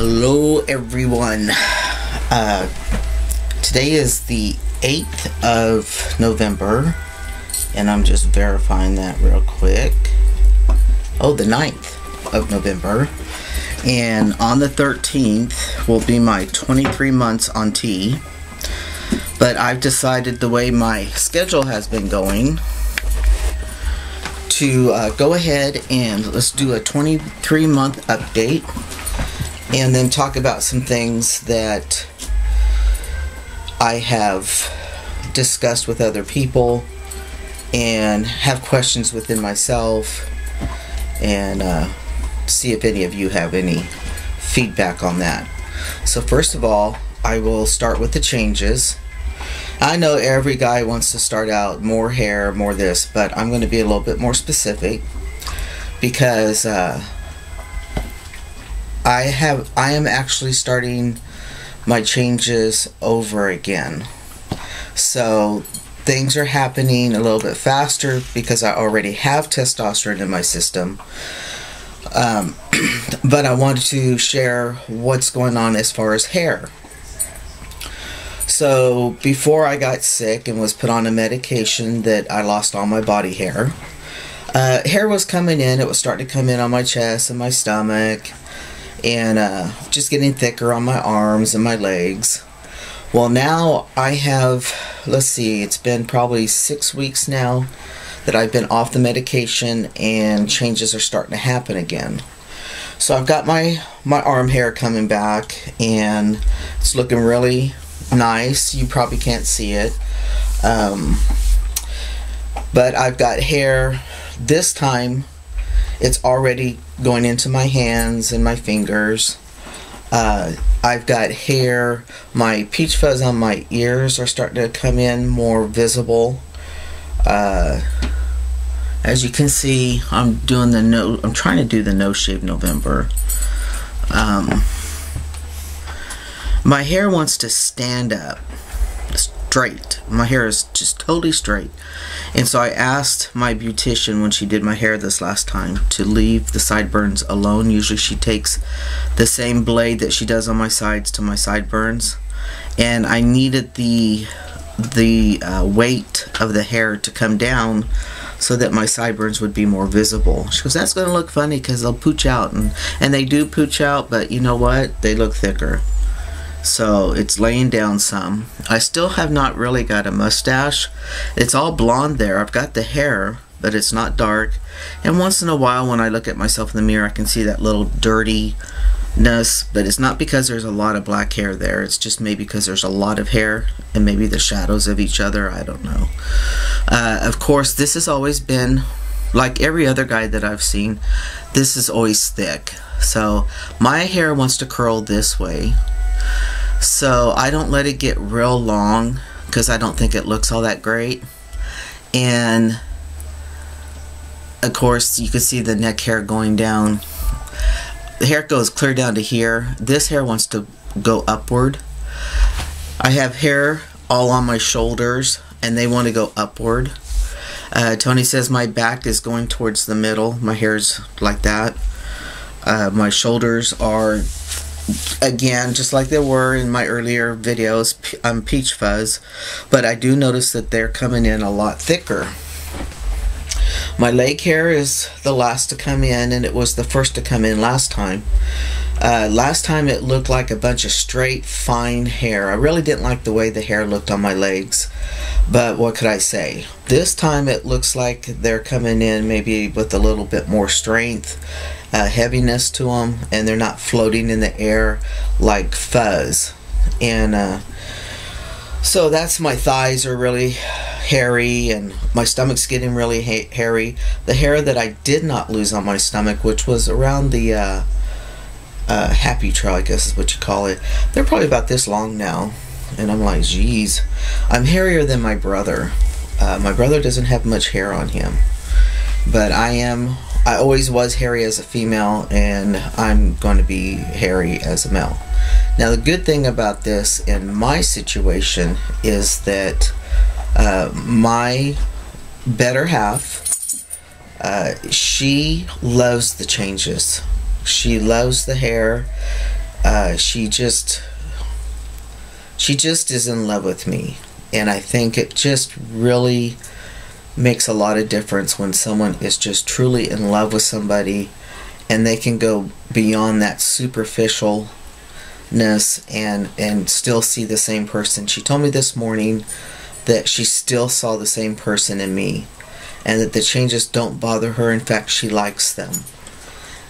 Hello everyone. Today is the 8th of November, and I'm just verifying that real quick. Oh, the 9th of November. And on the 13th will be my 23 months on T. But I've decided, the way my schedule has been going, to go ahead and let's do a 23-month update, and then talk about some things that I have discussed with other people and have questions within myself, and see if any of you have any feedback on that. So first of all, I will start with the changes. I know every guy wants to start out more hair, more this, but I'm going to be a little bit more specific because I am actually starting my changes over again. So things are happening a little bit faster because I already have testosterone in my system. But I wanted to share what's going on as far as hair. So before I got sick and was put on a medication that I lost all my body hair, hair was coming in. It was starting to come in on my chest and my stomach, and just getting thicker on my arms and my legs. Well, now I have, let's see, it's been probably 6 weeks now that I've been off the medication, and changes are starting to happen again. So I've got my arm hair coming back, and it's looking really nice. You probably can't see it, but I've got hair this time. It's already going into my hands and my fingers. I've got hair. My peach fuzz on my ears are starting to come in more visible. As you can see, I'm trying to do the No Shave November. My hair wants to stand up straight. My hair is just totally straight. And so I asked my beautician when she did my hair this last time to leave the sideburns alone. Usually she takes the same blade that she does on my sides to my sideburns. And I needed the weight of the hair to come down so that my sideburns would be more visible. She goes, that's going to look funny because they'll pooch out. And they do pooch out, but you know what? They look thicker. So it's laying down some. I still have not really got a mustache. It's all blonde there. I've got the hair, but it's not dark. And once in a while when I look at myself in the mirror, I can see that little dirtiness, but it's not because there's a lot of black hair there. It's just maybe because there's a lot of hair and maybe the shadows of each other. I don't know. Of course, this has always been, like every other guy that I've seen, this is always thick. So my hair wants to curl this way. So I don't let it get real long because I don't think it looks all that great. And of course you can see the neck hair going down. The hair goes clear down to here. This hair wants to go upward. I have hair all on my shoulders and they want to go upward. Tony says my back is going towards the middle. My hair's like that. My shoulders are, again, just like they were in my earlier videos, peach fuzz, but I do notice that they're coming in a lot thicker. My leg hair is the last to come in, and it was the first to come in last time. Last time it looked like a bunch of straight, fine hair. I really didn't like the way the hair looked on my legs, but what could I say? This time it looks like they're coming in maybe with a little bit more strength, heaviness to them, and they're not floating in the air like fuzz. And so that's, my thighs are really hairy, and my stomach's getting really hairy. The hair that I did not lose on my stomach, which was around the happy trail, I guess is what you call it, they're probably about this long now. And I'm like, geez, I'm hairier than my brother. My brother doesn't have much hair on him, but I always was hairy as a female, and I'm going to be hairy as a male. Now the good thing about this in my situation is that my better half, she loves the changes. She loves the hair. she just is in love with me. And I think it just really makes a lot of difference when someone is just truly in love with somebody and they can go beyond that superficialness and still see the same person. She told me this morning that she still saw the same person in me and that the changes don't bother her. In fact, she likes them.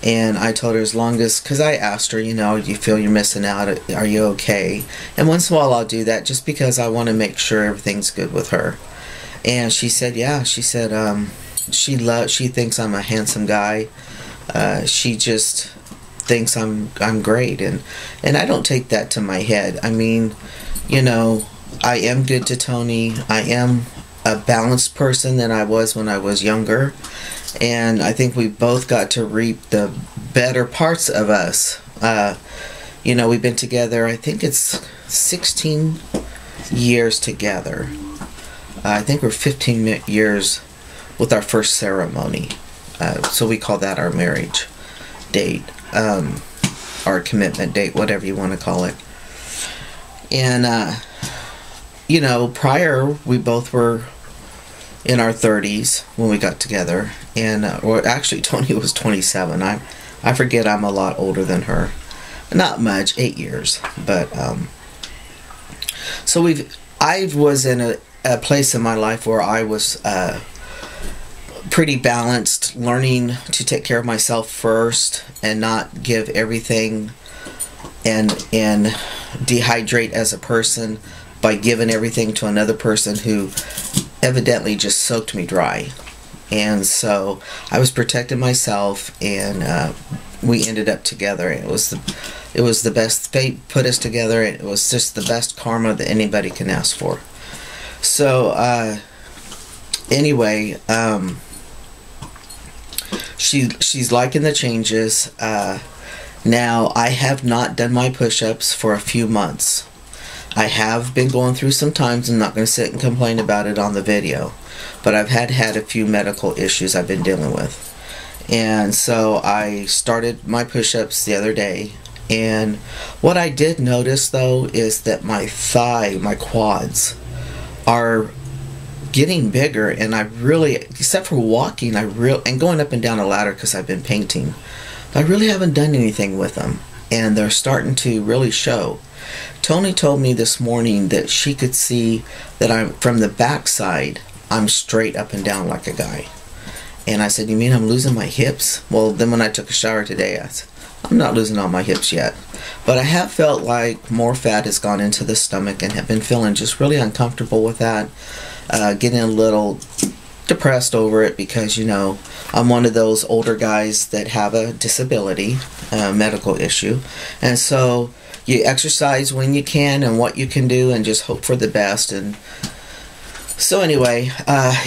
And I told her, as long as, because I asked her, you know, do you feel you're missing out? Are you okay? And once in a while I'll do that just because I want to make sure everything's good with her. And she said, yeah. She said she thinks I'm a handsome guy. She just thinks I'm great, and I don't take that to my head. I mean, you know, I am good to Tony. I am a balanced person than I was when I was younger. And I think we both got to reap the better parts of us. You know, we've been together, I think it's 16 years together. I think we're 15 years with our first ceremony. So we call that our marriage date. Our commitment date, whatever you want to call it. And, you know, prior, we both were in our 30s when we got together, and or actually Tony was 27. I forget I'm a lot older than her, not much, 8 years, but so I was in a place in my life where I was pretty balanced, learning to take care of myself first and not give everything and dehydrate as a person by giving everything to another person who evidently just soaked me dry. And so I was protecting myself, and we ended up together. It was the best. Fate put us together, and it was just the best karma that anybody can ask for. So anyway, she's liking the changes. Now, I have not done my push-ups for a few months. I have been going through some times. I'm not going to sit and complain about it on the video, but I've had a few medical issues I've been dealing with. And so I started my push-ups the other day, and what I did notice though is that my quads are getting bigger, and I really, except for walking, and going up and down a ladder because I've been painting, I really haven't done anything with them, and they're starting to really show. Tony told me this morning that she could see that I'm, from the backside, I'm straight up and down like a guy. And I said, you mean I'm losing my hips? Well, then when I took a shower today, I said, I'm not losing all my hips yet. But I have felt like more fat has gone into the stomach and have been feeling just really uncomfortable with that. Getting a little depressed over it because, you know, I'm one of those older guys that have a disability, medical issue. And so you exercise when you can and what you can do and just hope for the best. And so anyway,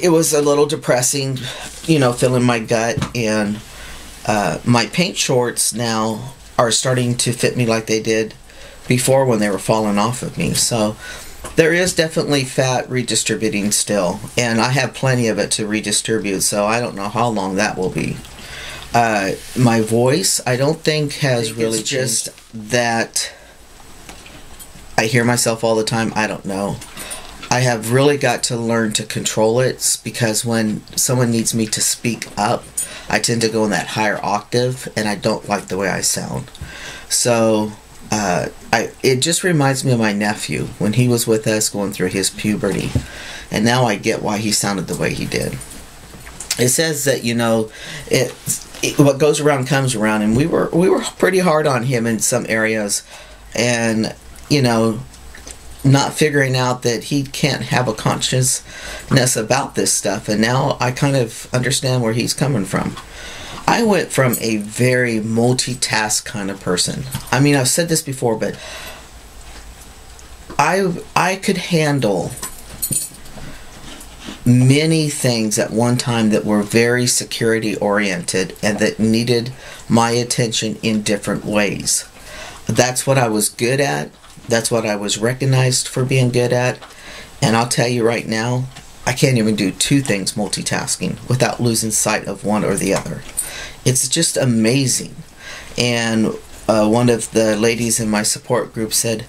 it was a little depressing, you know, feeling my gut. And my paint shorts now are starting to fit me like they did before when they were falling off of me. So there is definitely fat redistributing still, and I have plenty of it to redistribute, so I don't know how long that will be. My voice, I don't think has really changed. Just that I hear myself all the time. I don't know. I have really got to learn to control it, because when someone needs me to speak up, I tend to go in that higher octave, and I don't like the way I sound. So it just reminds me of my nephew when he was with us going through his puberty, and now I get why he sounded the way he did. It says that, you know, what goes around comes around, and we were pretty hard on him in some areas, and, you know, not figuring out that he can't have a consciousness about this stuff. And now I kind of understand where he's coming from. I went from a very multitask kind of person. I mean, I've said this before, but I could handle many things at one time that were very security oriented and that needed my attention in different ways. That's what I was good at. That's what I was recognized for being good at. And I'll tell you right now, I can't even do two things multitasking without losing sight of one or the other. It's just amazing. And one of the ladies in my support group said,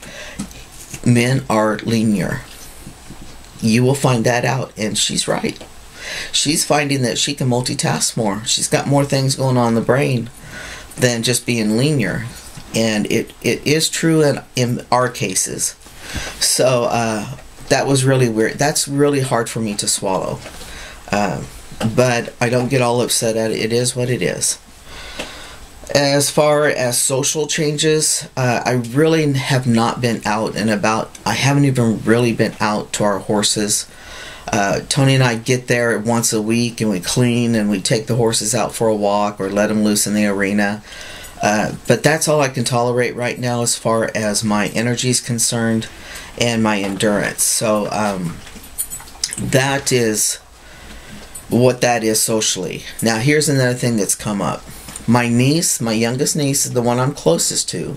men are linear. You will find that out, and she's right. She's finding that she can multitask more. She's got more things going on in the brain than just being linear, and it is true in our cases. So that was really weird. That's really hard for me to swallow, but I don't get all upset at it. It is what it is. As far as social changes, I really have not been out and about. I haven't even really been out to our horses. Tony and I get there once a week, and we clean, and we take the horses out for a walk or let them loose in the arena. But that's all I can tolerate right now as far as my energy is concerned and my endurance. So that is what that is socially. Now here's another thing that's come up. My niece, my youngest niece, the one I'm closest to,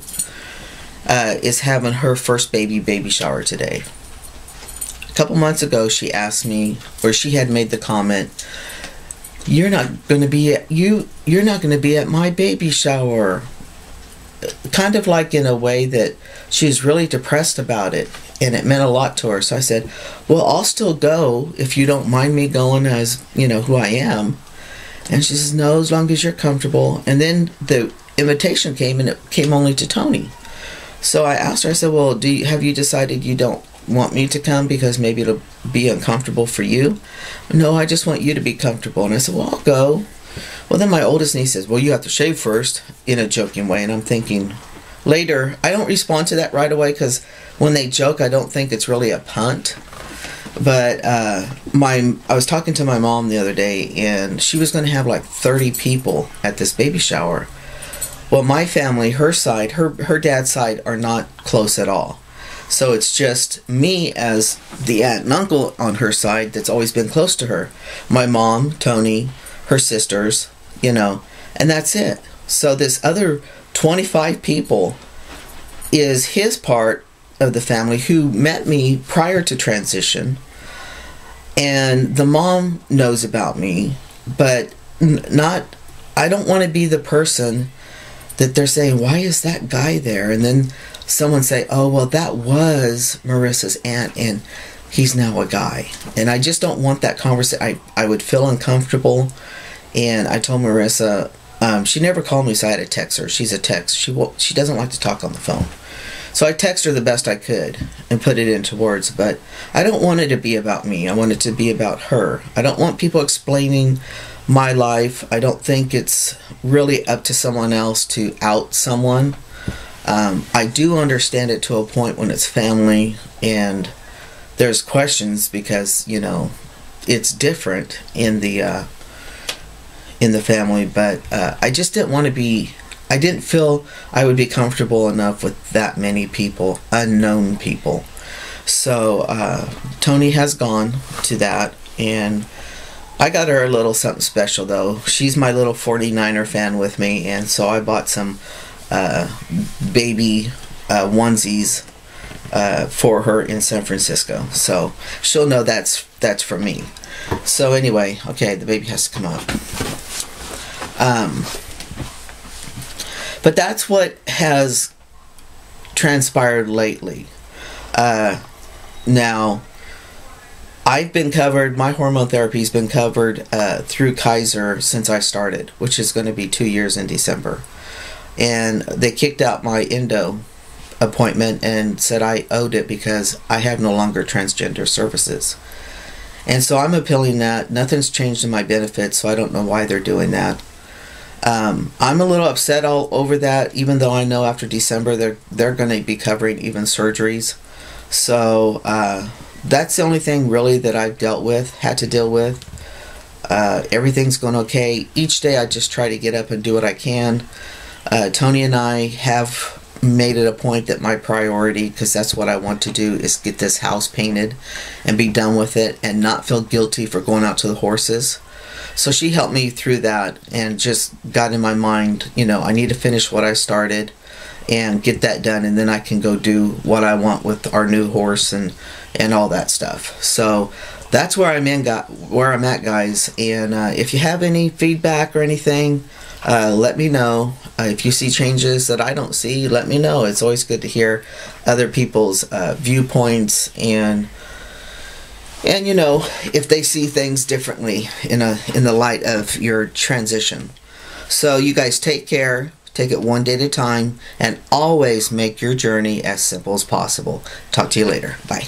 is having her first baby shower today. A couple months ago, she asked me, or she had made the comment, "You're not going to be at you're not going to be at my baby shower." Kind of like in a way that she was really depressed about it, and it meant a lot to her. So I said, "Well, I'll still go if you don't mind me going, as you know who I am." And she says, "No, as long as you're comfortable." And then the invitation came, and it came only to Tony. So I asked her, I said, "Well, have you decided you don't want me to come because maybe it'll be uncomfortable for you?" "No, I just want you to be comfortable." And I said, "Well, I'll go." Well, then my oldest niece says, "Well, you have to shave first," in a joking way. And I'm thinking, later, I don't respond to that right away, because when they joke, I don't think it's really a punt. But I was talking to my mom the other day, and she was going to have like 30 people at this baby shower. Well, my family, her side, her dad's side, are not close at all. So it's just me as the aunt and uncle on her side that's always been close to her. My mom, Tony, her sisters, and that's it. So this other 25 people is his part of the family who met me prior to transition, and the mom knows about me, but I don't want to be the person that they're saying, "Why is that guy there?" And then someone say, "Oh, well, that was Marissa's aunt, and he's now a guy." And I just don't want that conversation. I would feel uncomfortable, and I told Marissa, she never called me, so I had to text her. She's a text. She doesn't like to talk on the phone. So I text her the best I could and put it into words, but I don't want it to be about me. I want it to be about her. I don't want people explaining my life. I don't think it's really up to someone else to out someone. I do understand it to a point when it's family and there's questions, because it's different in the family. But I just didn't want to be. I didn't feel I would be comfortable enough with that many people, unknown people. So Tony has gone to that, and I got her a little something special though. She's my little 49er fan with me, and so I bought some baby onesies for her in San Francisco. So she'll know that's from me. So anyway, okay, the baby has to come up. But that's what has transpired lately. Now, I've been covered, my hormone therapy's been covered through Kaiser since I started, which is going to be 2 years in December. And they kicked out my endo appointment and said I owed it because I have no longer transgender services. And so I'm appealing that. Nothing's changed in my benefits, so I don't know why they're doing that. I'm a little upset all over that, even though I know after December they're going to be covering even surgeries. So that's the only thing really that I've had to deal with. Everything's going okay. Each day I just try to get up and do what I can. Tony and I have made it a point that my priority, because that's what I want to do, is get this house painted and be done with it and not feel guilty for going out to the horses. So she helped me through that and just got in my mind, I need to finish what I started and get that done, and then I can go do what I want with our new horse and all that stuff. So that's where I'm at, guys. And if you have any feedback or anything, Let me know if you see changes that I don't see. Let me know. It's always good to hear other people's viewpoints, and you know, if they see things differently in the light of your transition. So you guys take care. Take it one day at a time, and always make your journey as simple as possible. Talk to you later. Bye.